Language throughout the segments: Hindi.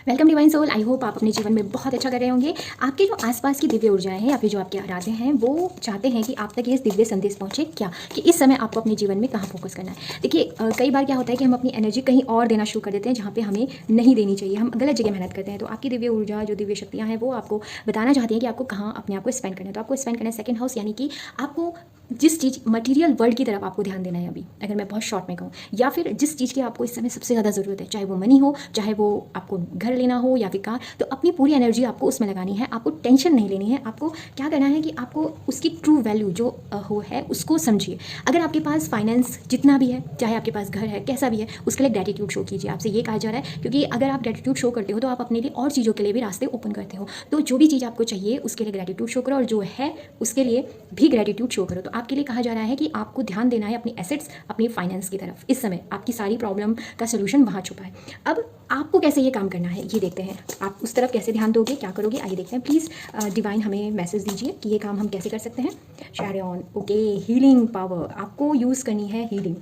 Welcome divine soul. I hope आप अपने जीवन में बहुत अच्छा कर रहे होंगे। आपके जो आसपास की दिव्य ऊर्जाएं हैं या फिर जो आपके आराध्य हैं वो चाहते हैं कि आप तक ये दिव्य संदेश पहुंचे क्या कि इस समय आपको अपने जीवन में कहाँ फोकस करना है। देखिए कई बार क्या होता है कि हम अपनी एनर्जी कहीं और देना शुरू कर देते हैं जहाँ पे हमें नहीं देनी चाहिए, हम गलत जगह मेहनत करते हैं। तो आपकी दिव्य ऊर्जा जो दिव्य शक्तियाँ हैं वो आपको बताना चाहती हैं कि आपको कहाँ अपने आप को स्पेंड करना है। तो आपको स्पेंड करना है सेकंड हाउस, यानी कि आपको जिस चीज़ मटेरियल वर्ल्ड की तरफ आपको ध्यान देना है अभी, अगर मैं बहुत शॉर्ट में कहूँ, या फिर जिस चीज़ की आपको इस समय सबसे ज़्यादा ज़रूरत है, चाहे वो मनी हो, चाहे वो आपको घर लेना हो या फिर कार, तो अपनी पूरी एनर्जी आपको उसमें लगानी है। आपको टेंशन नहीं लेनी है। आपको क्या करना है कि आपको उसकी ट्रू वैल्यू जो हो है उसको समझिए। अगर आपके पास फाइनेंस जितना भी है, चाहे आपके पास घर है, कैसा भी है, उसके लिए ग्रेटिट्यूड शो कीजिए। आपसे ये कहा जा रहा है क्योंकि अगर आप ग्रेटिट्यूड शो करते हो तो आप अपने लिए और चीज़ों के लिए भी रास्ते ओपन करते हो। तो जो भी चीज़ आपको चाहिए उसके लिए ग्रेटिट्यूड शो करो और जो है उसके लिए भी ग्रेटिट्यूड शो करो। तो आपके लिए कहा जा रहा है कि आपको ध्यान देना है अपनी एसेट्स, अपनी फाइनेंस की तरफ। इस समय आपकी सारी प्रॉब्लम का सोल्यूशन वहाँ छुपा है। अब आपको कैसे ये काम करना है ये देखते हैं। आप उस तरफ कैसे ध्यान दोगे, क्या करोगे, आइए देखते हैं। प्लीज़ डिवाइन हमें मैसेज दीजिए कि ये काम हम कैसे कर सकते हैं। शैर ऑन। ओके, हीलिंग पावर आपको यूज़ करनी है। हीलिंग,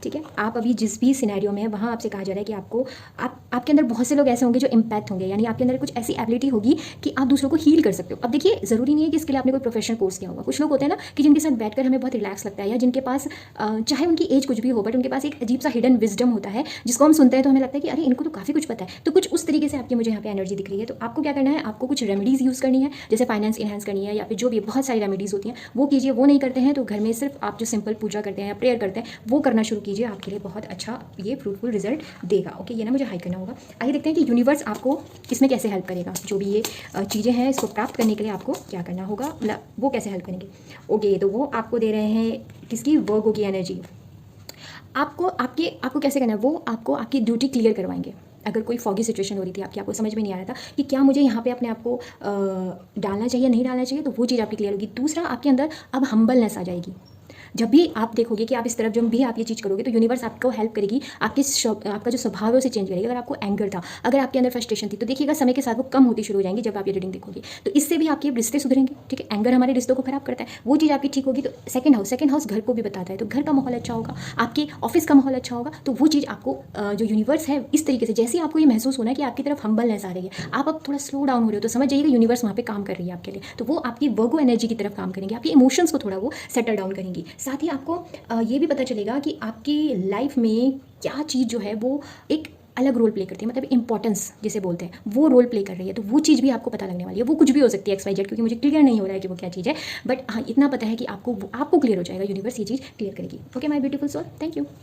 ठीक है। आप अभी जिस भी सिनेरियो में है वहाँ आपसे कहा जा रहा है कि आपको आपके अंदर बहुत से लोग ऐसे होंगे जो इम्पैक्ट होंगे, यानी आपके अंदर कुछ ऐसी एबिलिटी होगी कि आप दूसरों को हील कर सकते हो। अब देखिए ज़रूरी नहीं है कि इसके लिए आपने कोई प्रोफेशनल कोर्स किया होगा। कुछ लोग होते हैं ना कि जिनके साथ बैठकर हमें बहुत रिलैक्स लगता है, या जिनके पास चाहे उनकी एज कुछ भी हो बट उनके पास एक अजीब सा हिडन विजडम होता है जिसको हम सुनते हैं तो हमें लगता है कि अरे इनको तो काफ़ी कुछ पता है। तो कुछ उस तरीके से आपकी मुझे यहाँ पे एनर्जी दिख रही है। तो आपको क्या करना है, आपको कुछ रेमेडीज़ यूज़ करनी है, जैसे फाइनेंस इन्हांस करनी है या फिर जो भी बहुत सारी रेमेडीज़ होती हैं वो कीजिए। वो नहीं करते हैं तो घर में सिर्फ आप जो सिंपल पूजा करते हैं या प्रेयर करते हैं वो करना शुरू कीजिए। आपके लिए बहुत अच्छा ये फ्रूटफुल रिजल्ट देगा। ओके, ये ना मुझे हाई करना होगा। आइए देखते हैं कि यूनिवर्स आपको इसमें कैसे हेल्प करेगा। जो भी ये चीज़ें हैं इसको प्राप्त करने के लिए आपको क्या करना होगा, मतलब वो कैसे हेल्प करेंगे। ओके, तो वो आपको दे रहे हैं किसकी, वर्गो की एनर्जी। आपको कैसे करना है, वो आपको आपकी ड्यूटी क्लियर करवाएंगे। अगर कोई फॉगी सिचुएशन हो रही थी आपको समझ में नहीं आ रहा था कि क्या मुझे यहाँ पे अपने आप को डालना चाहिए नहीं डालना चाहिए, तो वो चीज़ आपकी क्लियर होगी। दूसरा, आपके अंदर अब हम्बलनेस आ जाएगी। जब भी आप देखोगे कि आप इस तरफ जब भी आप ये चीज़ करोगे तो यूनिवर्स आपको हेल्प करेगी। आपका जो स्वभाव है उसे चेंज करेगी। अगर आपको एंगर था, अगर आपके अंदर फ्रस्ट्रेशन थी, तो देखिएगा समय के साथ वो कम होती शुरू हो जाएंगी जब आप ये रीडिंग देखोगे। तो इससे भी आपके रिश्ते सुधरेंगे। ठीक है, एंगर हमारे रिश्तों को खराब करता है, वो चीज़ आपकी ठीक होगी। तो सेकंड हाउस घर को भी बताता है, तो घर का माहौल अच्छा होगा, आपके ऑफिस का माहौल अच्छा होगा। तो वो चीज़ आपको जो यूनिवर्स है इस तरीके से, जैसे आपको ये महसूस होना है कि आपकी तरफ हम्बलनेस आ रही है, आप अब थोड़ा स्लो डाउन हो रहे हो, तो समझ जाइएगा यूनिवर्स वहाँ पे काम कर रही है आपके लिए। तो वो आपकी वर्गो एनर्जी की तरफ काम करेंगे, आपके इमोशंस को थोड़ा वो सेटल डाउन करेंगी। साथ ही आपको ये भी पता चलेगा कि आपकी लाइफ में क्या चीज़ जो है वो एक अलग रोल प्ले करती है, मतलब इंपॉर्टेंस जिसे बोलते हैं वो रोल प्ले कर रही है। तो वो चीज़ भी आपको पता लगने वाली है। वो कुछ भी हो सकती है XYZ, क्योंकि मुझे क्लियर नहीं हो रहा है कि वो क्या चीज़ है, बट हाँ इतना पता है कि आपको क्लियर हो जाएगा। यूनिवर्स ये चीज़ क्लियर करेगी। Okay my beautiful soul, thank you.